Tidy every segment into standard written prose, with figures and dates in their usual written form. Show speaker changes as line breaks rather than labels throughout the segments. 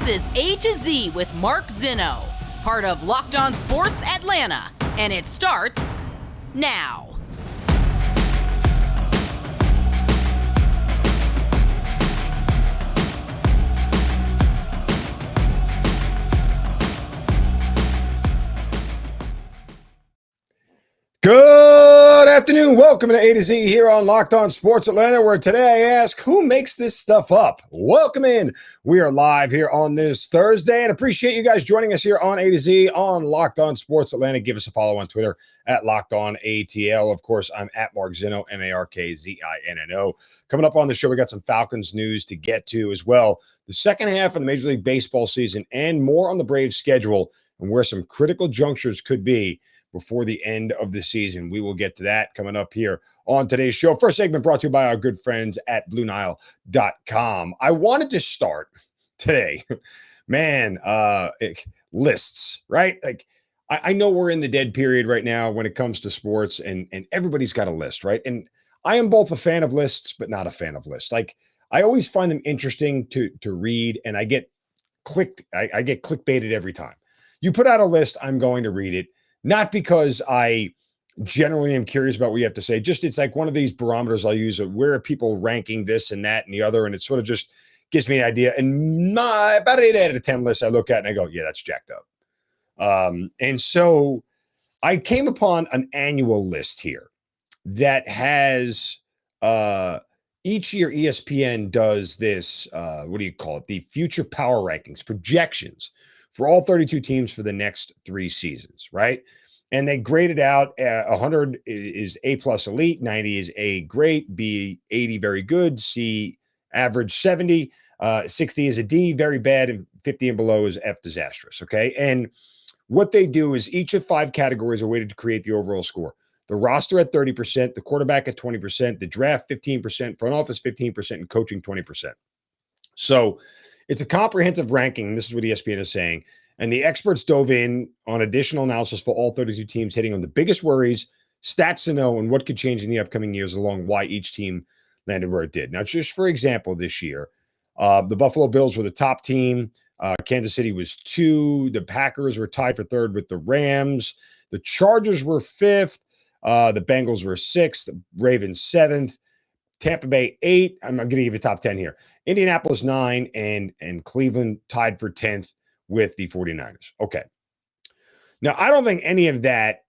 This is A to Z with Mark Zinno, part of Locked On Sports Atlanta, and it starts now.
Good afternoon. Welcome to A to Z here on Locked On Sports Atlanta, where today I ask, who makes this stuff up? Welcome in. We are live here on this Thursday and appreciate you guys joining us here on A to Z on Locked On Sports Atlanta. Give us a follow on Twitter at Locked On ATL. Of course, I'm at Mark Zinno, MarkZinno. Coming up on the show, we got some Falcons news to get to as well. The second half of the Major League Baseball season and more on the Braves schedule and where some critical junctures could be before the end of the season. We will get to that coming up here on today's show. First segment brought to you by our good friends at BlueNile.com. I wanted to start today, lists, right? Like, I know we're in the dead period right now when it comes to sports, and everybody's got a list, right? And I am both a fan of lists, but not a fan of lists. Like, I always find them interesting to read, and I get clickbaited every time. You put out a list, I'm going to read it. Not because I generally am curious about what you have to say. Just it's like one of these barometers I'll use of where are people ranking this and that and the other, and it sort of just gives me an idea. And about 8 out of 10 lists I look at and I go, yeah, that's jacked up. And so I came upon an annual list here that has each year ESPN does this, what do you call it? The future power rankings, projections for all 32 teams for the next 3 seasons, right? And they grade it out. 100 is A plus elite, 90 is A great, B 80 very good, C average 70, 60 is a D very bad, and 50 and below is F disastrous, okay? And what they do is each of 5 categories are weighted to create the overall score. The roster at 30%, the quarterback at 20%, the draft 15%, front office 15%, and coaching 20%. So it's a comprehensive ranking, and this is what ESPN is saying. And the experts dove in on additional analysis for all 32 teams, hitting on the biggest worries, stats to know, and what could change in the upcoming years along why each team landed where it did. Now, just for example, this year, the Buffalo Bills were the top team. Kansas City was 2. The Packers were tied for 3rd with the Rams. The Chargers were 5th. The Bengals were 6th. The Ravens 7th. Tampa Bay 8. I'm going to give you top 10 here. Indianapolis 9 and Cleveland tied for 10th with the 49ers. Okay. Now, I don't think any of that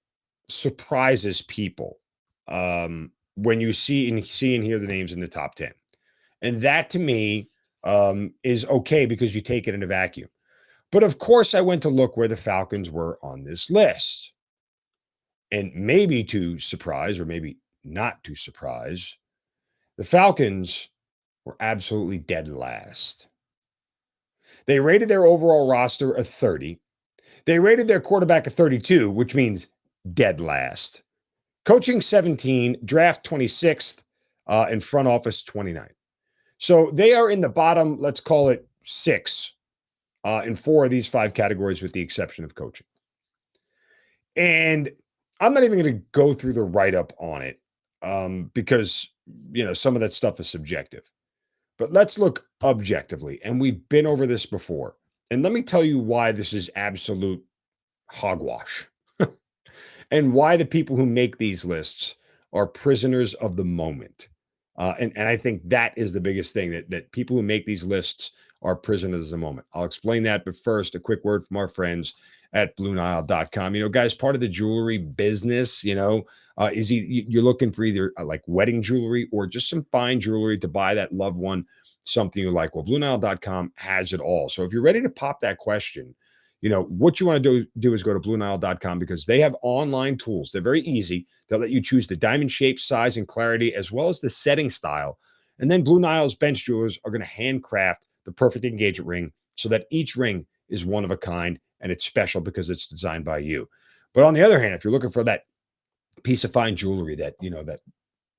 surprises people when you see and hear the names in the top 10. And that to me is okay because you take it in a vacuum. But of course, I went to look where the Falcons were on this list. And maybe to surprise or maybe not to surprise, the Falcons were absolutely dead last. They rated their overall roster a 30. They rated their quarterback a 32, which means dead last. Coaching 17, draft 26th, and front office 29. So they are in the bottom, let's call it 6, in 4 of these 5 categories with the exception of coaching. And I'm not even going to go through the write-up on it because, some of that stuff is subjective. But let's look objectively, and we've been over this before. And let me tell you why this is absolute hogwash and why the people who make these lists are prisoners of the moment. And I think that is the biggest thing, that people who make these lists are prisoners of the moment. I'll explain that, but first, a quick word from our friends at BlueNile.com. Guys, part of the jewelry business, is you're looking for either like wedding jewelry or just some fine jewelry to buy that loved one something you like. Well, BlueNile.com has it all. So if you're ready to pop that question, what you want to do is go to BlueNile.com because they have online tools. They're very easy. They'll let you choose the diamond shape, size, and clarity, as well as the setting style. And then Blue Nile's bench jewelers are going to handcraft the perfect engagement ring so that each ring is one of a kind and it's special because it's designed by you. But on the other hand, if you're looking for that piece of fine jewelry, that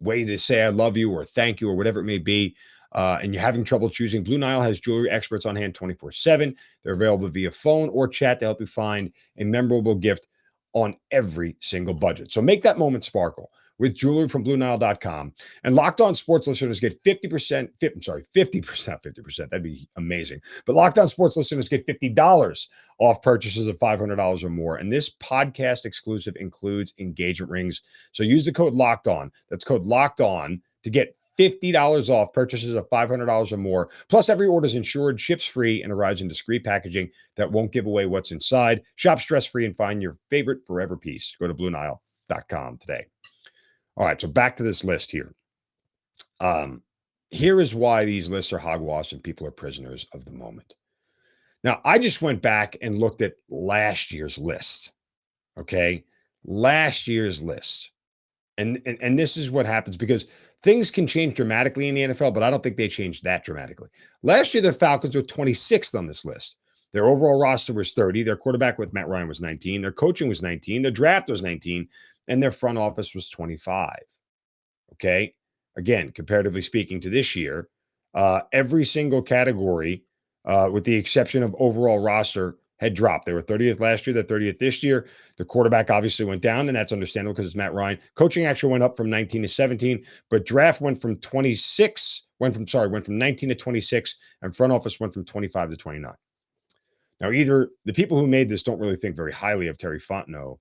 way to say I love you or thank you or whatever it may be, and you're having trouble choosing, Blue Nile has jewelry experts on hand 24/7. They're available via phone or chat to help you find a memorable gift on every single budget. So make that moment sparkle. with jewelry from BlueNile.com. And Locked On Sports listeners get 50%, 50%. That'd be amazing. But Locked On Sports listeners get $50 off purchases of $500 or more. And this podcast exclusive includes engagement rings. So use the code Locked On. That's code Locked On to get $50 off purchases of $500 or more. Plus, every order is insured, ships free, and arrives in discreet packaging that won't give away what's inside. Shop stress-free and find your favorite forever piece. Go to BlueNile.com today. All right, so back to this list here. Here is why these lists are hogwash and people are prisoners of the moment. Now, I just went back and looked at last year's list. Okay? Last year's list. And this is what happens because things can change dramatically in the NFL, but I don't think they changed that dramatically. Last year, the Falcons were 26th on this list. Their overall roster was 30. Their quarterback with Matt Ryan was 19. Their coaching was 19. Their draft was 19. And their front office was 25. Okay? Again, comparatively speaking to this year, every single category, with the exception of overall roster, had dropped. They were 30th last year. They're 30th this year. The quarterback obviously went down, and that's understandable because it's Matt Ryan. Coaching actually went up from 19 to 17, but draft went from 19 to 26, and front office went from 25 to 29. Now, either the people who made this don't really think very highly of Terry Fontenot,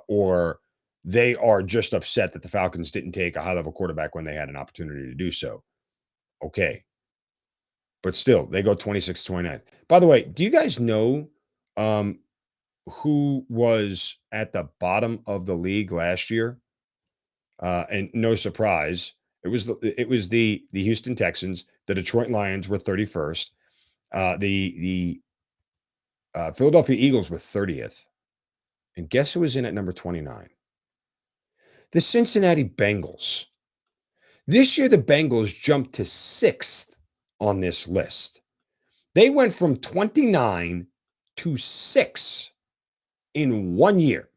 or they are just upset that the Falcons didn't take a high-level quarterback when they had an opportunity to do so. Okay. But still, they go 26-29. By the way, do you guys know who was at the bottom of the league last year? And no surprise, it was the Houston Texans. The Detroit Lions were 31st. The Philadelphia Eagles were 30th. And guess who was in at number 29? The Cincinnati Bengals. This year, the Bengals jumped to 6th on this list. They went from 29 to 6 in 1 year.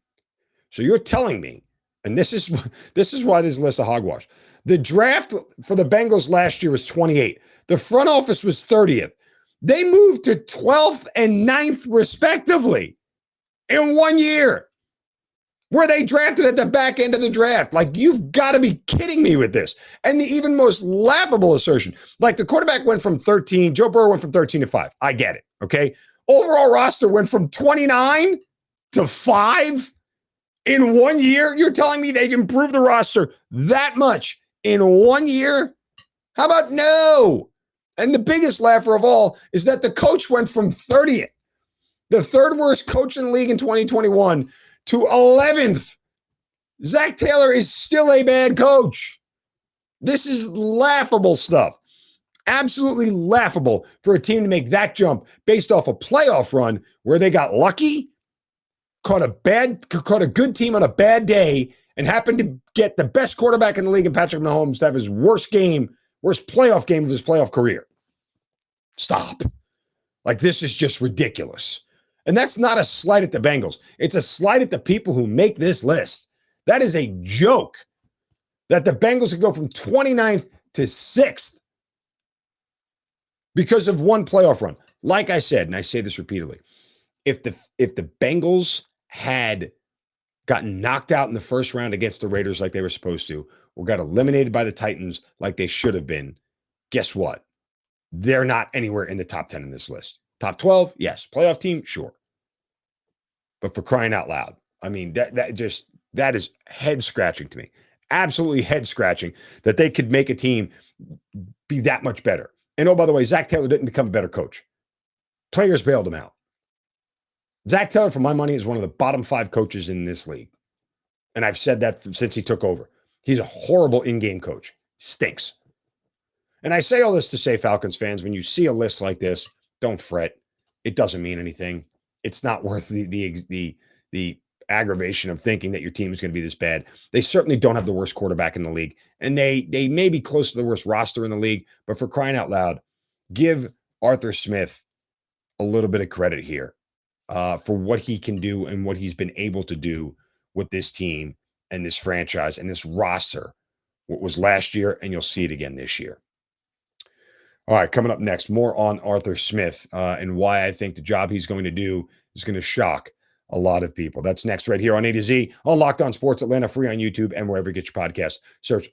So you're telling me, and this is why this list is hogwash. The draft for the Bengals last year was 28. The front office was 30th. They moved to 12th and 9th respectively in 1 year. Where they drafted at the back end of the draft. Like, you've got to be kidding me with this. And the even most laughable assertion, like the quarterback went from 13, Joe Burrow went from 13 to 5. I get it, okay? Overall roster went from 29 to 5 in 1 year. You're telling me they can improve the roster that much in 1 year? How about no? And the biggest laugher of all is that the coach went from 30th, the third worst coach in the league in 2021, to 11th. Zach Taylor is still a bad coach. This is laughable stuff. Absolutely laughable for a team to make that jump based off a playoff run where they got lucky, caught a good team on a bad day, and happened to get the best quarterback in the league in Patrick Mahomes to have his worst playoff game of his playoff career. Stop. Like, this is just ridiculous. And that's not a slight at the Bengals. It's a slight at the people who make this list. That is a joke that the Bengals could go from 29th to 6th because of one playoff run. Like I said, and I say this repeatedly, if the Bengals had gotten knocked out in the first round against the Raiders like they were supposed to, or got eliminated by the Titans like they should have been, guess what? They're not anywhere in the top 10 in this list. Top 12, yes. Playoff team, sure. But for crying out loud, I mean, that is head-scratching to me. Absolutely head-scratching that they could make a team be that much better. And oh, by the way, Zach Taylor didn't become a better coach. Players bailed him out. Zach Taylor, for my money, is one of the bottom 5 coaches in this league. And I've said that since he took over. He's a horrible in-game coach. Stinks. And I say all this to say, Falcons fans, when you see a list like this, don't fret. It doesn't mean anything. It's not worth the aggravation of thinking that your team is going to be this bad. They certainly don't have the worst quarterback in the league. And they may be close to the worst roster in the league. But for crying out loud, give Arthur Smith a little bit of credit here for what he can do and what he's been able to do with this team and this franchise and this roster. What was last year, and you'll see it again this year. All right, coming up next, more on Arthur Smith and why I think the job he's going to do is going to shock a lot of people. That's next right here on A to Z on Locked On Sports Atlanta, free on YouTube and wherever you get your podcast. Search.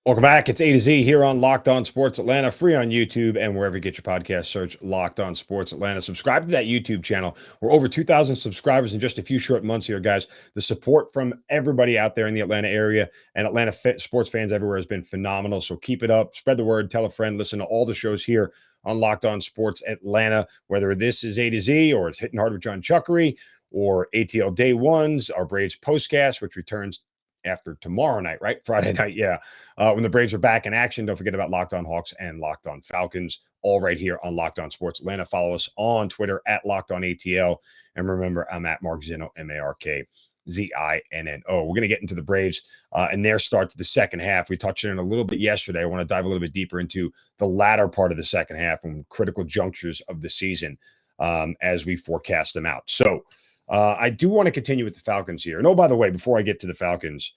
Welcome back. It's A to Z here on Locked On Sports Atlanta, free on YouTube and wherever you get your podcast. Search Locked On Sports Atlanta. Subscribe to that YouTube channel. We're over 2,000 subscribers in just a few short months here, guys. The support from everybody out there in the Atlanta area and Atlanta sports fans everywhere has been phenomenal. So keep it up. Spread the word. Tell a friend. Listen to all the shows here on Locked On Sports Atlanta, whether this is A to Z or it's Hitting Hard with John Chuckery or ATL Day Ones, our Braves postcast, which returns after tomorrow night, right? Friday night, yeah. When the Braves are back in action, don't forget about Locked On Hawks and Locked On Falcons, all right here on Locked On Sports Atlanta. Follow us on Twitter at Locked On ATL. And remember, I'm at Mark Zinno, MarkZinno. We're going to get into the Braves and their start to the second half. We touched on it a little bit yesterday. I want to dive a little bit deeper into the latter part of the second half and critical junctures of the season as we forecast them out. So, I do want to continue with the Falcons here. And oh, by the way, before I get to the Falcons,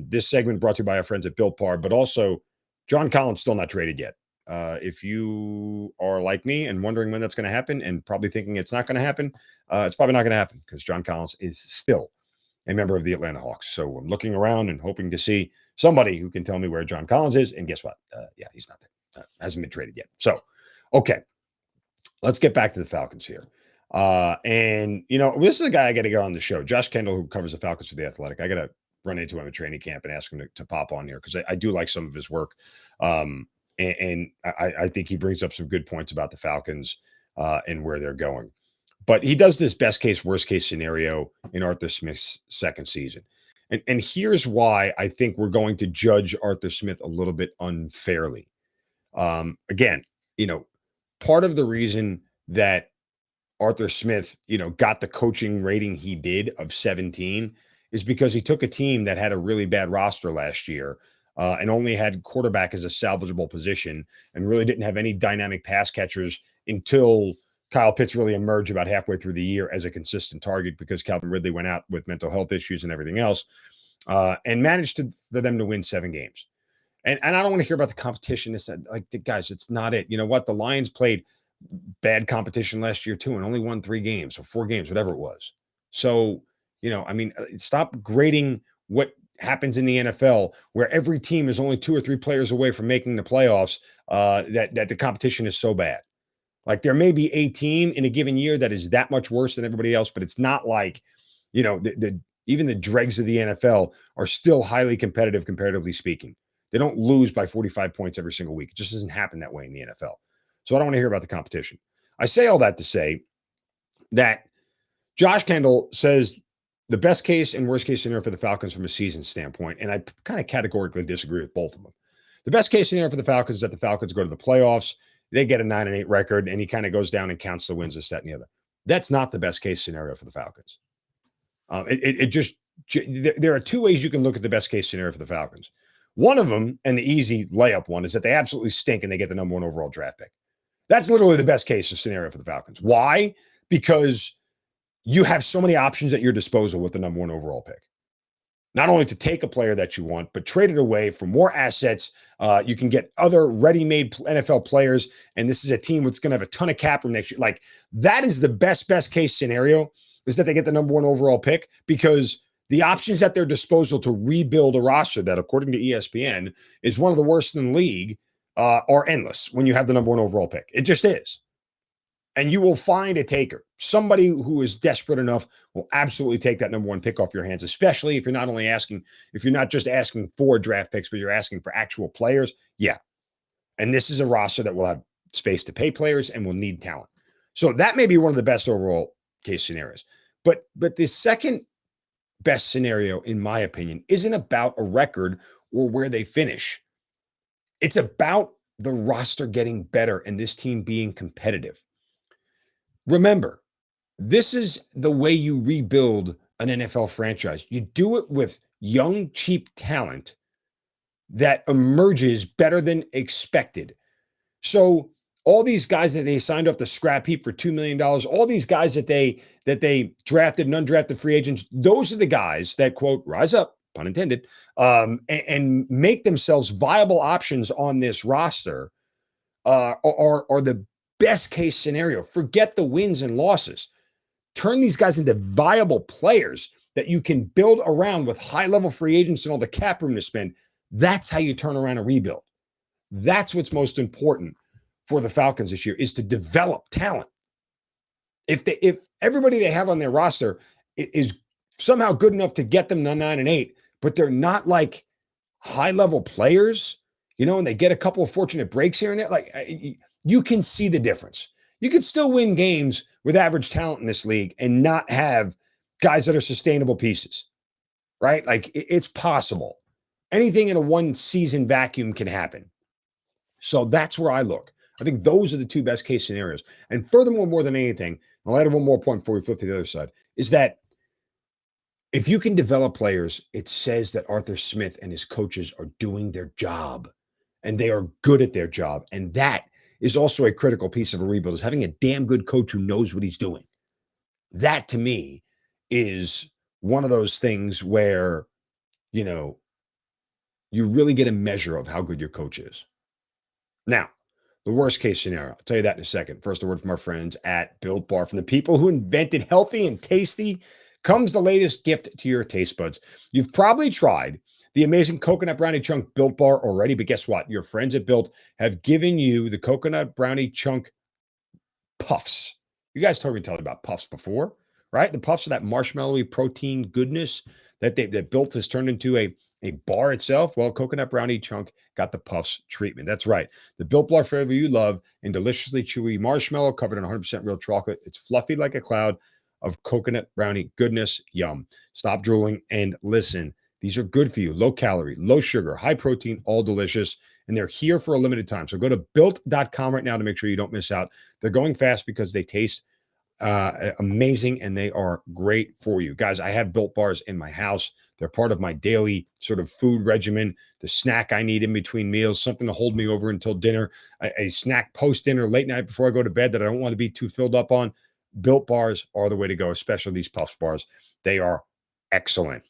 this segment brought to you by our friends at Built Bar, but also John Collins still not traded yet. If you are like me and wondering when that's going to happen and probably thinking it's not going to happen, it's probably not going to happen because John Collins is still a member of the Atlanta Hawks. So I'm looking around and hoping to see somebody who can tell me where John Collins is. And guess what? He's not there. Hasn't been traded yet. So, okay, let's get back to the Falcons here. And this is a guy I got to get on the show, Josh Kendall, who covers the Falcons for the Athletic. I got to run into him at training camp and ask him to pop on here because I do like some of his work. And I think he brings up some good points about the Falcons and where they're going. But he does this best case, worst case scenario in Arthur Smith's second season. And here's why I think we're going to judge Arthur Smith a little bit unfairly. Again, part of the reason that Arthur Smith, got the coaching rating he did of 17 is because he took a team that had a really bad roster last year and only had quarterback as a salvageable position and really didn't have any dynamic pass catchers until Kyle Pitts really emerged about halfway through the year as a consistent target because Calvin Ridley went out with mental health issues and everything else and managed for them to win 7 games. And I don't want to hear about the competition. Guys, it's not it. You know what? The Lions played bad competition last year too and only won 3 games or 4 games, whatever it was. So, stop grading what happens in the NFL where every team is only 2 or 3 players away from making the playoffs, that the competition is so bad. Like there may be a team in a given year that is that much worse than everybody else, but it's not like, even the dregs of the NFL are still highly competitive, comparatively speaking. They don't lose by 45 points every single week. It just doesn't happen that way in the NFL. So I don't want to hear about the competition. I say all that to say that Josh Kendall says the best case and worst case scenario for the Falcons from a season standpoint, and I kind of categorically disagree with both of them. The best case scenario for the Falcons is that the Falcons go to the playoffs, they get a 9-8 record, and he kind of goes down and counts the wins, this, that, and the other. That's not the best case scenario for the Falcons. There are 2 ways you can look at the best case scenario for the Falcons. One of them, and the easy layup one, is that they absolutely stink and they get the number 1 overall draft pick. That's literally the best case scenario for the Falcons. Why? Because you have so many options at your disposal with the number 1 overall pick. Not only to take a player that you want, but trade it away for more assets. You can get other ready-made NFL players, and this is a team that's going to have a ton of cap room next year. Like, that is the best case scenario, is that they get the number 1 overall pick, because the options at their disposal to rebuild a roster that, according to ESPN, is one of the worst in the league, are endless when you have the number 1 overall pick. It just is. And you will find a taker. Somebody who is desperate enough will absolutely take that number 1 pick off your hands, especially if you're not just asking for draft picks, but you're asking for actual players. Yeah. And this is a roster that will have space to pay players and will need talent. So that may be one of the best overall case scenarios. But the second best scenario, in my opinion, isn't about a record or where they finish. It's about the roster getting better and this team being competitive. Remember, this is the way you rebuild an NFL franchise. You do it with young, cheap talent that emerges better than expected. So all these guys that they signed off the scrap heap for $2 million, all these guys that they drafted and undrafted free agents, those are the guys that, quote, rise up, pun intended, and make themselves viable options on this roster are the best case scenario. Forget the wins and losses. turn these guys into viable players that you can build around with high-level free agents and all the cap room to spend. That's how you turn around a rebuild. That's what's most important for the Falcons this year, is to develop talent. If everybody they have on their roster is somehow good enough to get them to 9-8, but they're not like high-level players, and they get a couple of fortunate breaks here and there, like, you can see the difference. You can still win games with average talent in this league and not have guys that are sustainable pieces, right? Like, it's possible. Anything in a one-season vacuum can happen. So that's where I look. I think those are the two best case scenarios. And furthermore, more than anything, I'll add one more point before we flip to the other side, is that if you can develop players, it says that Arthur Smith and his coaches are doing their job, and they are good at their job. And that is also a critical piece of a rebuild, is having a damn good coach who knows what he's doing. That, to me, is one of those things where, you really get a measure of how good your coach is. Now, the worst case scenario, I'll tell you that in a second. First, a word from our friends at Built Bar. From the people who invented healthy and tasty comes the latest gift to your taste buds. You've probably tried the amazing Coconut Brownie Chunk Built Bar already, but guess what? Your friends at Built have given you the Coconut Brownie Chunk Puffs. You guys told me about Puffs before, right? The Puffs are that marshmallowy protein goodness that Built has turned into a bar itself. Well, Coconut Brownie Chunk got the Puffs treatment. That's right. The Built Bar flavor you love, and deliciously chewy marshmallow covered in 100% real chocolate. It's fluffy like a cloud of coconut brownie goodness. Yum. Stop drooling and listen. These are good for you. Low calorie, low sugar, high protein, all delicious. And they're here for a limited time. So go to built.com right now to make sure you don't miss out. They're going fast because they taste amazing, and they are great for you. Guys, I have Built Bars in my house. They're part of my daily sort of food regimen, the snack I need in between meals, something to hold me over until dinner, a snack post-dinner, late night before I go to bed that I don't want to be too filled up on. Built Bars are the way to go, especially these Puffs bars. They are excellent.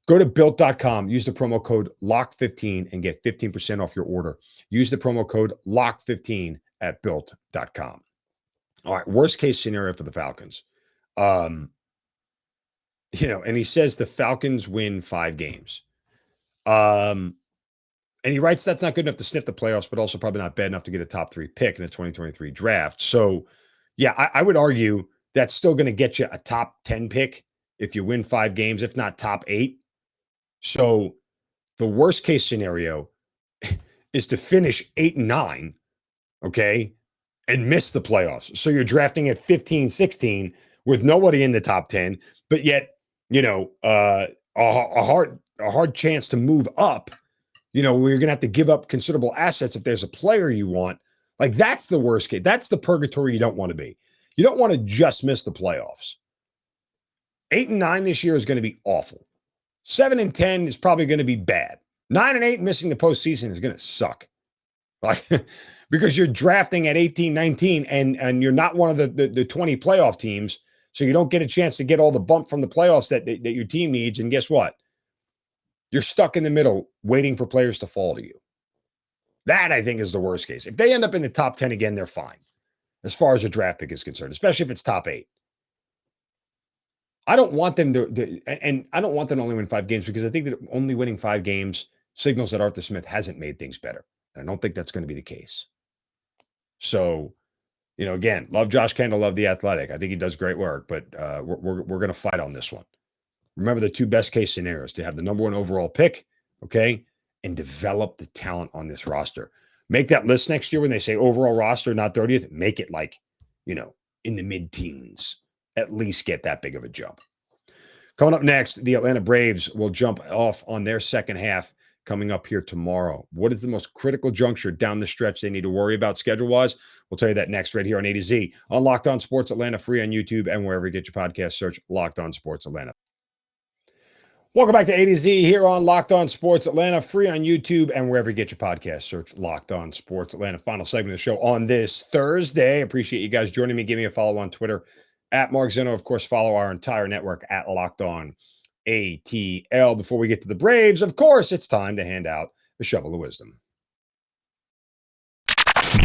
Go to built.com, use the promo code LOCK15 and get 15% off your order. Use the promo code LOCK15 at built.com. All right, worst case scenario for the Falcons. And he says the Falcons win 5 games. And he writes that's not good enough to sniff the playoffs, but also probably not bad enough to get a top 3 pick in the 2023 draft. So, yeah, I would argue that's still going to get you a top 10 pick if you win 5 games, if not top 8. So the worst case scenario is to finish 8-9, okay, and miss the playoffs. So you're drafting at 15, 16 with nobody in the top 10, but yet, a hard chance to move up, where you're going to have to give up considerable assets if there's a player you want. Like, that's the worst case. That's the purgatory you don't want to be. You don't want to just miss the playoffs. 8-9 this year is going to be awful. 7-10 is probably going to be bad. 9-8 missing the postseason is going to suck. Like, because you're drafting at 18, 19, and you're not one of the 20 playoff teams, so you don't get a chance to get all the bump from the playoffs that your team needs. And guess what? You're stuck in the middle waiting for players to fall to you. That, I think, is the worst case. If they end up in the top 10 again, they're fine, as far as a draft pick is concerned, especially if it's top 8. I don't want them and I don't want them to only win 5 games, because I think that only winning 5 games signals that Arthur Smith hasn't made things better. And I don't think that's going to be the case. So, again, love Josh Kendall, love the Athletic. I think he does great work, but we're going to fight on this one. Remember the 2 best case scenarios: to have the number 1 overall pick, okay, and develop the talent on this roster. Make that list next year when they say overall roster, not 30th. Make it like, in the mid-teens. At least get that big of a jump. Coming up next, the Atlanta Braves will jump off on their second half coming up here tomorrow. What is the most critical juncture down the stretch they need to worry about schedule-wise? We'll tell you that next right here on A to Z on Locked On Sports Atlanta, free on YouTube and wherever you get your podcast. Search Locked On Sports Atlanta. Welcome back to A to Z here on Locked On Sports Atlanta, free on YouTube and wherever you get your podcast. Search Locked On Sports Atlanta. Final segment of the show on this Thursday. Appreciate you guys joining me. Give me a follow on Twitter at Mark Zinno. Of course, follow our entire network at Locked On ATL. Before we get to the Braves, of course, it's time to hand out the shovel of wisdom.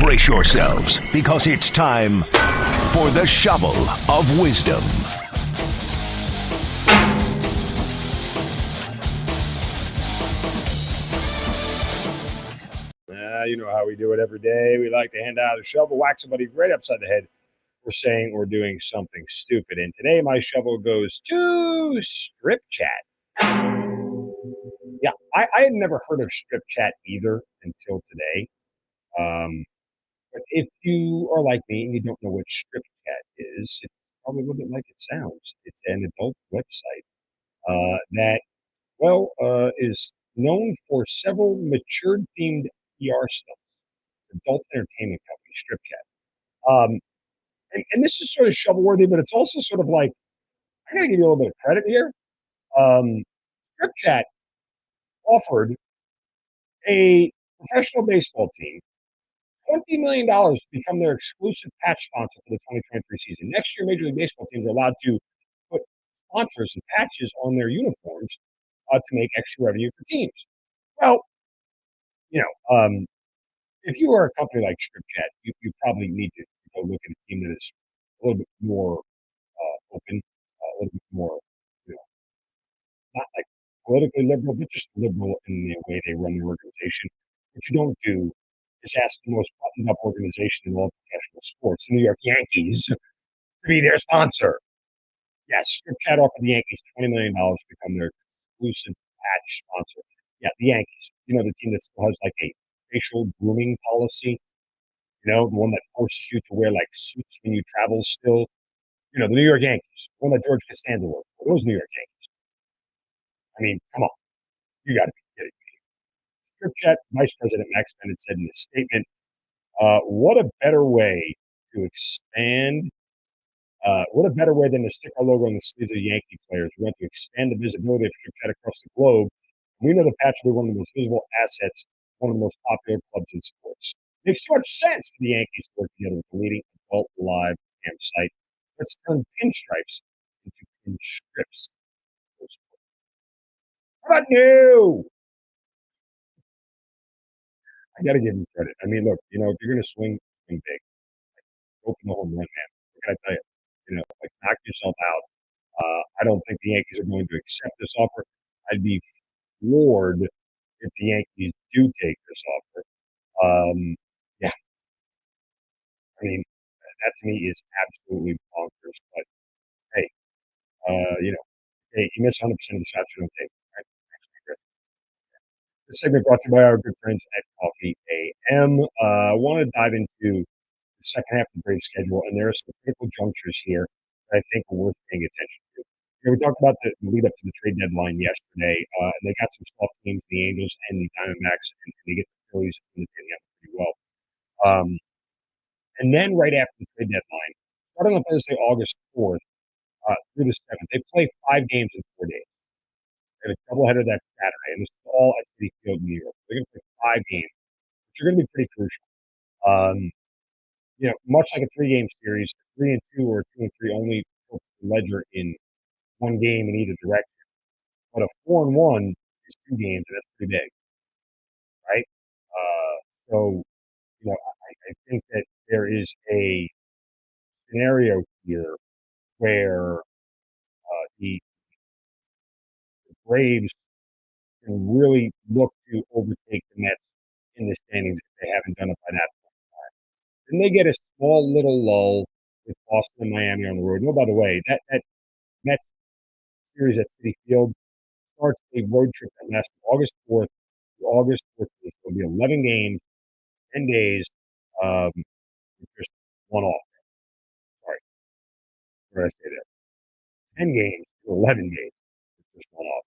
Brace yourselves, because it's time for the Shovel of Wisdom.
You know how we do it every day. We like to hand out a shovel, whack somebody right upside the head for saying or doing something stupid. And today my shovel goes to Strip Chat. Yeah, I had never heard of Strip Chat either until today. But if you are like me and you don't know what Strip Chat is, it's probably a little bit like it sounds. It's an adult website that, is known for several mature-themed PR stuff. Adult entertainment company, Strip Chat. And this is sort of shovel-worthy, but it's also sort of like, I gotta give you a little bit of credit here. Strip Chat offered a professional baseball team $20 million to become their exclusive patch sponsor for the 2023 season. Next year, Major League Baseball teams are allowed to put sponsors and patches on their uniforms to make extra revenue for teams. Well, you know, if you are a company like Strip Chat, you probably need to go look at a team that is a little bit more open, a little bit more, you know, not like politically liberal, but just liberal in the way they run their organization. What you don't do is ask the most buttoned up organization in all professional sports, the New York Yankees, to be their sponsor. Yes, Strip Chat offered the Yankees $20 million to become their exclusive patch sponsor. Yeah, the Yankees. You know, the team that still has like a facial grooming policy. You know, the one that forces you to wear like suits when you travel still. You know, the New York Yankees, the one that George Costanza worked for. Those New York Yankees. I mean, come on. You got to be kidding me. Strip Chat Vice President Max Bennett said in a statement, what a better way to expand. What a better way than to stick our logo on the sleeves of Yankee players. We want to expand the visibility of Strip Chat across the globe. We know the patch will be one of the most visible assets, one of the most popular clubs in sports. Makes too much sense for the Yankees to work together with the leading adult live campsite. Let's turn pinstripes into pin strips. How about new? I got to give him credit. I mean, look, you know, if you're going to swing big, go for the home run, man. What can I tell you? You know, like knock yourself out. I don't think the Yankees are going to accept this offer. I'd be floored if the Yankees do take this offer. Yeah, I mean, that to me is absolutely bonkers. But hey, you know, hey, you miss 100% of the shots you don't take. Right? This segment brought to you by our good friends at Coffee AM. I want to dive into the second half of the Braves schedule, and there are some critical junctures here that I think are worth paying attention to. You know, we talked about the lead up to the trade deadline yesterday, and they got some soft teams, the Angels and the Diamondbacks, and they get the Phillies and the Indians pretty well. Um, and then right after the trade deadline, starting on Thursday, August 4th through the 7th, they play 5 games in 4 days. They have a doubleheader that Saturday, and this is all at Citi Field in New York. They're going to play 5 games, which are going to be pretty crucial. Um, you know, much like a 3 game series, 3-2 or 2-3 only puts the ledger in one game in either direction. But a 4-1 is 2 games, and that's pretty big, right? So, you know, I think that there is a scenario here where the Braves can really look to overtake the Mets in the standings if they haven't done it by that point. Then they get a small little lull with Boston and Miami on the road. And oh, by the way, that Mets series at Citi Field starts a road trip that lasts from August 4th to August 14th. It's going to be 11 games, 10 days, with just one off. Sorry, what did I say there? 10 games to 11 games with just one off.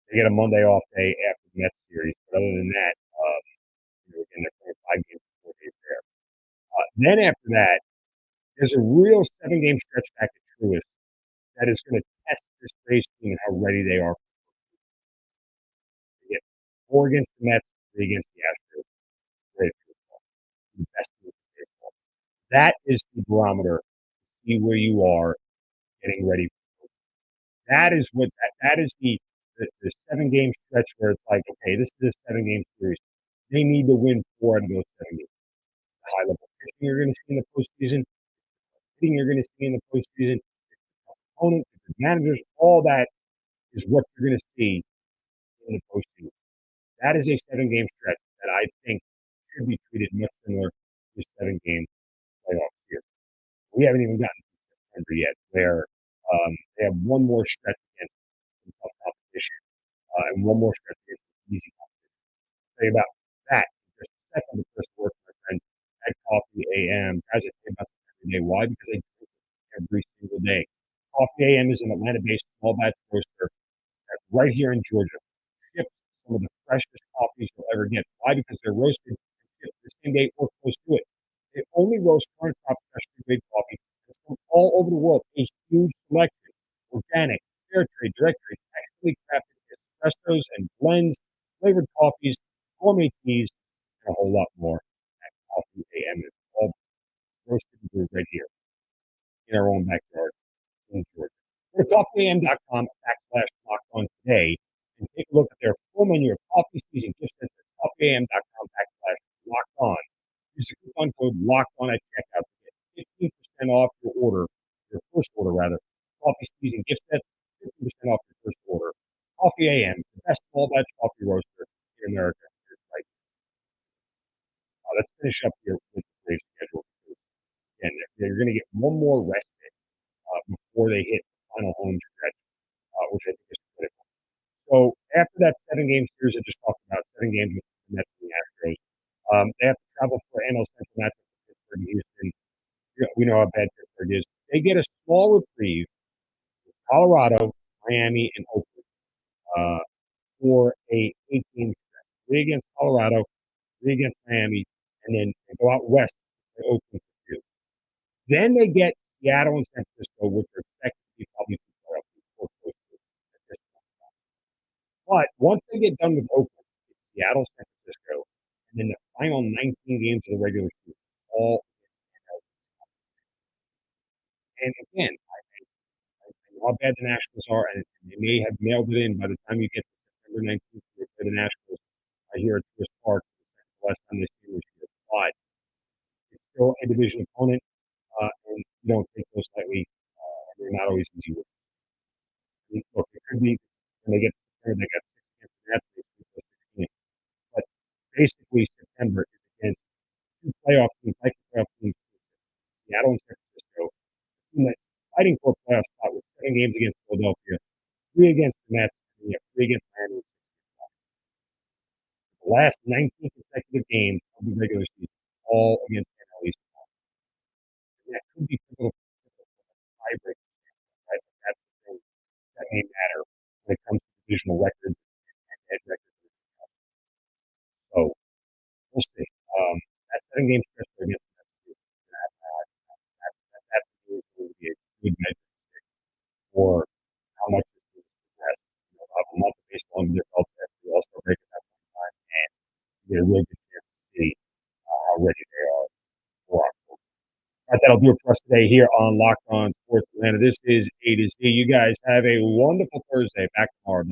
They get a Monday off day after the Mets series, but other than that, you know, again, they're playing 5 games in 4 days there. Then after that, there's a real 7 game stretch back at Truist that is going to test this Braves team and how ready they are. They get 4 against the Mets, 3 against the Astros. Great baseball. The best team in baseball. That is the barometer. See where you are getting ready. That is what that is the 7 game stretch where it's like, okay, this is a 7 game series. They need to win 4 out of those 7 games. The high level pitching you're going to see in the postseason, hitting you're going to see in the postseason, opponents, the managers, all that is what you're going to see in the postseason. That is a 7 game stretch that I think should be treated much similar to a 7 game playoff series. We haven't even gotten to September yet, where they have one more stretch against some tough competition and one more stretch against easy competition. I'll tell you about that in just a second. The first word, my friend, at Coffee AM. Guys, I say about this every day. Why? Because I drink it every single day. Coffee AM is an Atlanta-based small batch roaster that's right here in Georgia. Ships some of the freshest coffees you'll ever get. Why? Because they're roasted and shipped the same day or close to it. They only roast current crop freshly made coffee that's from all over the world. A huge selection, organic, fair trade, direct trade, expertly crafted espressos and blends, flavored coffees, gourmet teas, and a whole lot more at Coffee AM. It's all roasted and brewed right here in our own backyard in Georgia. Go to coffeeam.com/locked on today and take a look at their full menu of coffee season gift sets at coffeeam.com/locked on. Use the coupon code locked on at checkout to get 15% off your first order rather. Coffee season gift set, 15% off your first order. Coffee AM, the best small batch coffee roaster in America. Right. Let's finish up here with the Braves schedule. Again, they're going to get one more respite before they hit the final home stretch, which I think is critical. So after that 7 game series I just talked about, 7 games with the Mets and the Astros, they have to travel for an NL Central matchup with Pittsburgh and Houston. We know how bad Pittsburgh is. They get a small reprieve with Colorado, Miami, and Oakland for a 8 game stretch. 3 against Colorado, 3 against Miami, and then they go out west to Oakland for 2. Then they get Seattle and San Francisco, which are expected to be probably 2 playoff teams or close to it at this point. But once they get done with Oakland, it's Seattle, San Francisco, and then the final 19 games of the regular season, all against NL. And again, I know how bad the Nationals are, and they may have mailed it in by the time you get to September 19th to play the Nationals here at Truist Park. The last time they see this year, but it's still a division opponent, and you don't take those lightly. They're not always easy with. Look, it could be when they get to September, they got 6 against the Nats, they lose those 6 games. But basically, September is against 2 playoff teams, likely playoff teams, Seattle and San Francisco, a team that's fighting for a playoff spot with 7 games against Philadelphia, 3 against the Mets, and you have 3 against Miami. The last 19 consecutive games of the regular season, all against NL East. And that could be pivotal for the tiebreak, right? That's the thing that may matter when it comes to divisional records and head records. So we'll see. That 7 game stretch against the Mets, that is going to be a good measure for how much this team has progressed. Have a month of baseball under their belt after the All-Star break at that point in time, and you get a really good chance to see how ready they are for October. All right, that'll do it for us today here on Locked On Sports Atlanta. This is A to Z. You guys have a wonderful Thursday. Back tomorrow.